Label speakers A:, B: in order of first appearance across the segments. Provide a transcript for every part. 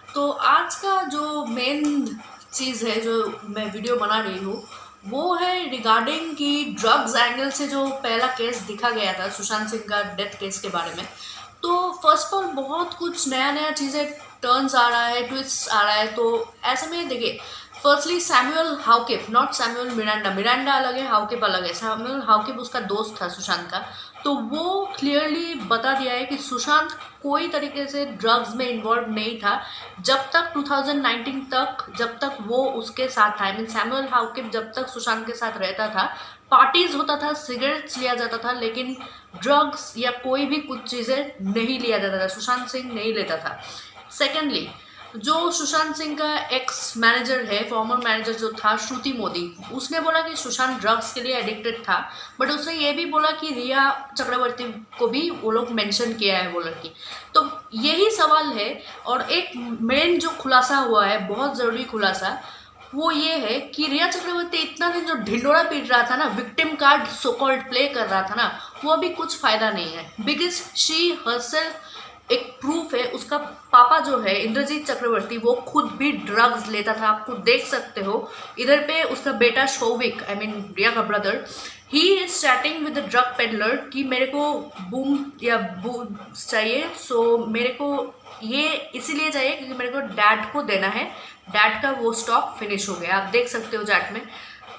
A: तो आज का जो मेन चीज़ है जो मैं वीडियो बना रही हूँ वो है रिगार्डिंग कि ड्रग्स एंगल से जो पहला केस दिखा गया था सुशांत सिंह का डेथ केस के बारे में। तो फर्स्ट ऑफ ऑल बहुत कुछ नया नया चीज़ें टर्न्स आ रहा है, ट्विस्ट आ रहा है। तो ऐसे में देखिए, firstly Samuel Haokip, not Samuel Miranda, Miranda अलग है, हाउकिप अलग है। सैमुअल हाउकिप उसका दोस्त था सुशांत का। तो वो क्लियरली बता दिया है कि सुशांत कोई तरीके से ड्रग्स में इन्वॉल्व नहीं था जब तक 2019 तक, जब तक वो उसके साथ था। आई मीन सैमुअल हाउकिप जब तक सुशांत के साथ रहता था, पार्टीज होता था, सिगरेट्स लिया जाता था, लेकिन ड्रग्स या कोई भी कुछ चीज़ें नहीं लिया जाता था। सुशांत सिंह नहीं लेता था। सेकेंडली, जो सुशांत सिंह का एक्स मैनेजर है, फॉर्मर मैनेजर जो था श्रुति मोदी, उसने बोला कि सुशांत ड्रग्स के लिए एडिक्टेड था। बट उसने ये भी बोला कि रिया चक्रवर्ती को भी वो लोग मेंशन किया है वो लड़की। तो यही सवाल है। और एक मेन जो खुलासा हुआ है, बहुत ज़रूरी खुलासा, वो ये है कि रिया चक्रवर्ती इतना दिन जो ढिंडोरा पीट रहा था ना, victim card so called play कर रहा था ना, वो अभी कुछ फायदा नहीं है। बिकॉज शी हरसेल्फ एक प्रूफ है। उसका पापा जो है इंद्रजीत चक्रवर्ती, वो खुद भी ड्रग्स लेता था। आप खुद देख सकते हो। इधर पे उसका बेटा शौविक, आई मीन रिया का brother, he is chatting with the drug peddler कि मेरे को बूम या बूम चाहिए, सो मेरे को ये इसीलिए चाहिए क्योंकि मेरे को डैड को देना है, डैड का वो स्टॉक फिनिश हो गया। आप देख सकते हो चैट में।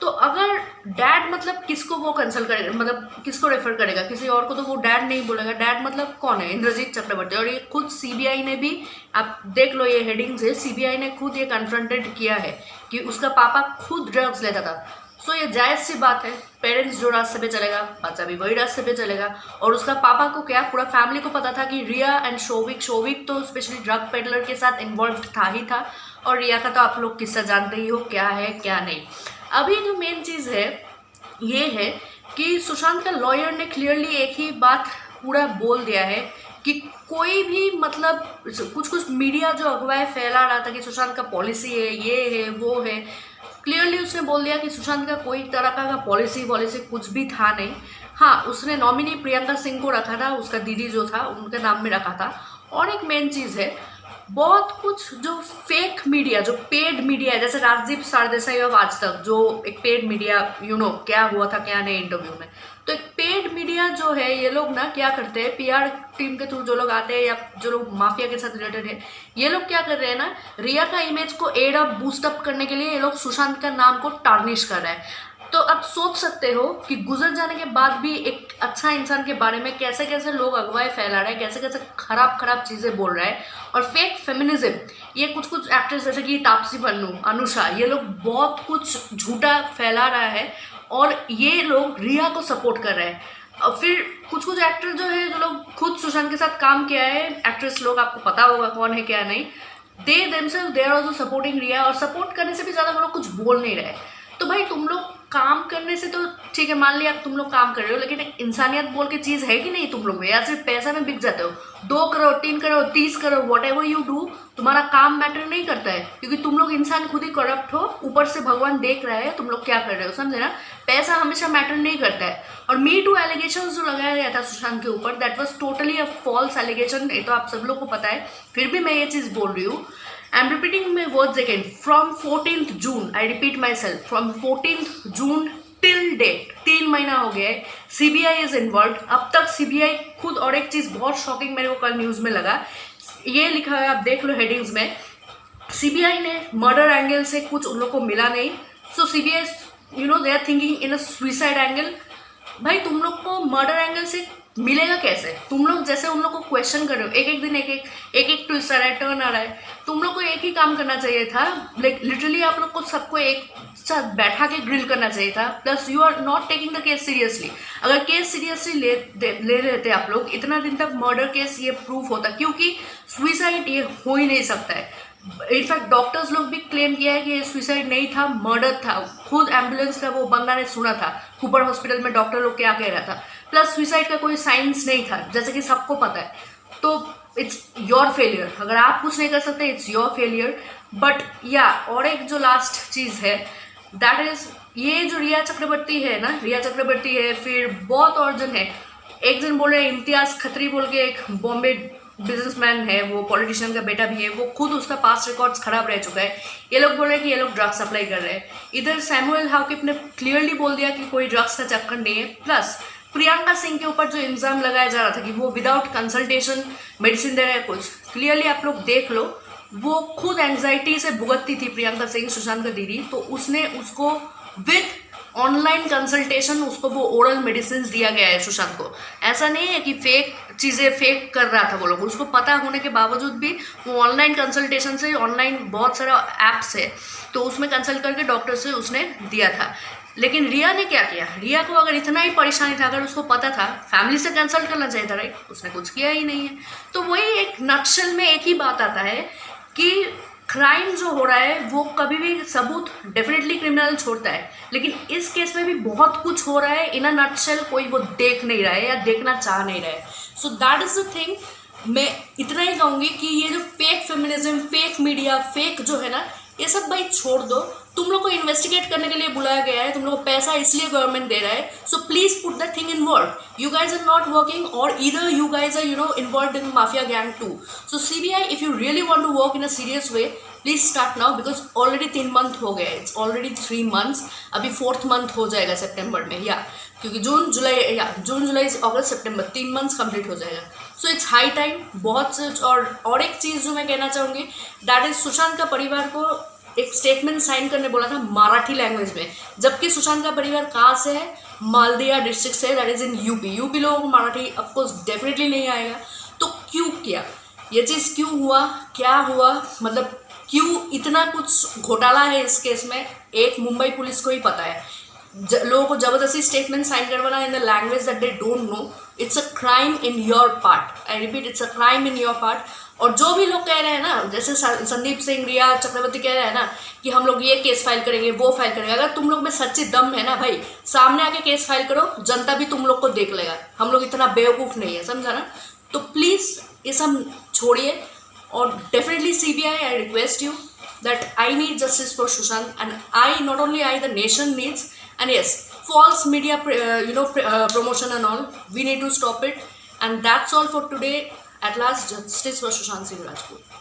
A: तो अगर डैड मतलब किसको वो कंसल्ट करेगा, मतलब किसको रेफर करेगा, किसी और को तो वो डैड नहीं बोलेगा। डैड मतलब कौन है? इंद्रजीत चक्रवर्ती। और ये खुद सीबीआई ने भी, आप देख लो ये हेडिंग्स है, सीबीआई ने खुद ये कन्फ्रंटेड किया है कि उसका पापा खुद ड्रग्स लेता था। सो ये जायज़ सी बात है। पेरेंट्स जो रास्ते पे चलेगा, बच्चा भी वही रास्ते पे चलेगा। और उसका पापा को क्या, पूरा फैमिली को पता था कि रिया एंड शौविक तो स्पेशली ड्रग पेडलर के साथ इन्वॉल्व था ही था। और रिया का तो आप लोग किस्सा जानते ही हो, क्या है क्या नहीं। अभी जो मेन चीज़ है ये है कि सुशांत का लॉयर ने क्लियरली एक ही बात पूरा बोल दिया है कि कोई भी मतलब कुछ कुछ मीडिया जो अगवाएं फैला रहा था कि सुशांत का पॉलिसी है, ये है वो है, क्लियरली उसने बोल दिया कि सुशांत का कोई तरह का पॉलिसी कुछ भी था नहीं। हाँ, उसने नॉमिनी प्रियंका सिंह को रखा था, उसका दीदी जो था उनके नाम में रखा था। और एक मेन चीज़ है, बहुत कुछ जो फेक मीडिया, जो पेड मीडिया है, जैसे राजदीप सरदेसाई और आज तक, जो एक पेड मीडिया, क्या हुआ था क्या नहीं इंटरव्यू में। तो एक पेड मीडिया जो है, ये लोग ना क्या करते हैं, पीआर टीम के थ्रू जो लोग आते हैं या जो लोग माफिया के साथ रिलेटेड है, ये लोग क्या कर रहे हैं ना, रिया का इमेज को एड अप बूस्ट अप करने के लिए ये लोग सुशांत का नाम को टार्निश कर रहे हैं। तो आप सोच सकते हो कि गुजर जाने के बाद भी एक अच्छा इंसान के बारे में कैसे कैसे लोग अगवाई फैला रहे हैं, कैसे कैसे खराब खराब चीज़ें बोल रहे हैं। और फेक फेमिनिज्म, ये कुछ कुछ एक्ट्रेस जैसे कि तापसी पन्नू, अनुषा, ये लोग बहुत कुछ झूठा फैला रहा है और ये लोग रिया को सपोर्ट कर रहे हैं। और फिर कुछ कुछ एक्टर जो है, जो लोग खुद सुशांत के साथ काम किया है, एक्ट्रेस लोग, आपको पता होगा कौन है क्या नहीं, they themselves they are also supporting Rhea. और सपोर्ट करने से भी ज़्यादा वो लोग कुछ बोल नहीं रहे। तो भाई तुम लोग काम करने से तो ठीक है, मान लिया तुम लोग काम कर रहे हो, लेकिन एक इंसानियत बोल के चीज़ है कि नहीं तुम लोग में, या सिर्फ पैसा में बिक जाते हो? 2 crore 3 crore 30 crore what ever you do, तुम्हारा काम मैटर नहीं करता है, क्योंकि तुम लोग इंसान खुद ही करप्ट हो, ऊपर से भगवान देख रहा है तुम लोग क्या कर रहे हो, समझे ना? पैसा हमेशा मैटर नहीं करता है। और मी टू एलिगेशन जो लगाया गया था सुशांत के ऊपर, that was totally a false allegation. ये तो आप सब लोग को पता है, फिर भी मैं ये चीज़ बोल रही हूँ। I'm repeating my words again. From 14th June, I repeat myself, from 14th June till date, 3 महीना हो गया है, CBI is involved। अब तक CBI खुद, और एक चीज़ बहुत शॉकिंग मेरे को कल न्यूज़ में लगा, ये लिखा है, आप देख लो हेडिंग्स में, CBI ने मर्डर एंगल से कुछ उन लोग को मिला नहीं। So CBI, they are thinking in a suicide angle. भाई तुम लोग को मर्डर एंगल से मिलेगा कैसे? तुम लोग जैसे उन लोग को क्वेश्चन कर रहे हो, एक एक दिन एक ट्विस्ट आ रहा है, टर्न आ रहा है। तुम लोग को एक ही काम करना चाहिए था, लाइक लिटरली आप लोग को सबको एक साथ बैठा के ग्रिल करना चाहिए था। Plus you are not taking the case seriously. अगर केस सीरियसली ले रहे थे आप लोग, इतना दिन तक मर्डर केस ये प्रूफ होता, क्योंकि सुइसाइड ये हो ही नहीं सकता है। इनफैक्ट डॉक्टर्स लोग भी क्लेम किया है कि ये सुइसाइड नहीं था, मर्डर था। खुद एम्बुलेंस का वो बंदा ने सुना था, कुपर हॉस्पिटल में डॉक्टर लोग क्या कह रहा था। प्लस सुइसाइड का कोई साइंस नहीं था, जैसे कि सबको पता है। तो इट्स योर फेलियर। अगर आप कुछ नहीं कर सकते, इट्स योर फेलियर। बट या, और एक जो लास्ट चीज़ है, दैट इज ये जो रिया चक्रवर्ती है ना, रिया चक्रवर्ती है, फिर बहुत और जन है। एक जन बोल रहे हैं इम्तियाज़ खत्री बोल के, एक बॉम्बे बिजनेसमैन है, वो पॉलिटिशियन का बेटा भी है, वो खुद उसका पास्ट रिकॉर्ड्स खराब रह चुका है। ये लोग बोल रहे हैं कि ये लोग ड्रग्स सप्लाई कर रहे हैं। इधर सैमुअल हाकिफ ने क्लियरली बोल दिया कि कोई ड्रग्स का चक्कर नहीं है। प्लस प्रियंका सिंह के ऊपर जो इल्ज़ाम लगाया जा रहा था कि वो विदाउट कंसल्टेशन मेडिसिन दे रहे हैं, कुछ क्लियरली आप लोग देख लो, वो खुद एंग्जाइटी से भुगतती थी प्रियंका सिंह, सुशांत का दीदी, तो उसने उसको विथ ऑनलाइन कंसल्टेशन उसको वो ओरल मेडिसिन दिया गया है सुशांत को। ऐसा नहीं है कि फेक चीज़ें फेक कर रहा था वो लोग, उसको पता होने के बावजूद भी वो ऑनलाइन कंसल्टेशन से, ऑनलाइन बहुत सारा ऐप्स है तो उसमें कंसल्ट करके डॉक्टर से उसने दिया था। लेकिन रिया ने क्या किया, रिया को अगर इतना ही परेशानी था, अगर उसको पता था, फैमिली से कंसल्ट करना चाहिए था, राइट? उसने कुछ किया ही नहीं है। तो वही एक नक्शल में एक ही बात आता है कि क्राइम जो हो रहा है वो कभी भी सबूत डेफिनेटली क्रिमिनल छोड़ता है, लेकिन इस केस में भी बहुत कुछ हो रहा है इन अ नटशेल, कोई वो देख नहीं रहा है या देखना चाह नहीं रहा है। So that is the thing. मैं इतना ही कहूँगी कि ये जो fake feminism, fake media, fake जो है ना, ये सब भाई छोड़ दो। तुम लोग को इन्वेस्टिगेट करने के लिए बुलाया गया है, तुम लोग को पैसा इसलिए गवर्नमेंट दे रहा है, so please put that thing in work. You guys are not working or either you guys are involve in mafia gang too. So CBI, if you really want to work in a serious way, please start now, because already 3 month हो गया है, it's already 3 months, अभी 4th month हो जाएगा सितंबर में, या क्योंकि जून जुलाई अगस्त सितंबर 3 months complete हो जाएगा। So it's high time. बहुत से और एक चीज़ जो मैं कहना चाहूँगी, दैट इज सुशांत का परिवार को एक स्टेटमेंट साइन करने बोला था मराठी लैंग्वेज में, जबकि सुशांत का परिवार कहाँ से है, मालदिया डिस्ट्रिक्ट से, दैट इज इन यूपी लोगों को मराठी ऑफकोर्स डेफिनेटली नहीं आएगा। तो क्यों किया ये चीज़, क्यों हुआ, क्या हुआ, मतलब क्यों इतना कुछ घोटाला है इस केस में, एक मुंबई पुलिस को ही पता है। लोगों को जबरदस्ती स्टेटमेंट साइन करवाना in the language that they don't know, it's a crime in your part. I repeat, it's a crime in your part. और जो भी लोग कह रहे हैं ना, जैसे संदीप सिंह, रिया चक्रवर्ती कह रहे हैं ना कि हम लोग ये केस फाइल करेंगे, वो फाइल करेंगे, अगर तुम लोग में सच्ची दम है ना भाई, सामने आके केस फाइल करो, जनता भी तुम लोग को देख लेगा। हम लोग इतना बेवकूफ़ नहीं है, समझा ना? तो प्लीज़ ये सब छोड़िए और definitely CBI, I request you that I need justice for Sushant, and not only I, the nation needs. And yes, false media promotion and all, we need to stop it. And that's all for today. At last, justice for Sushant Singh Rajput.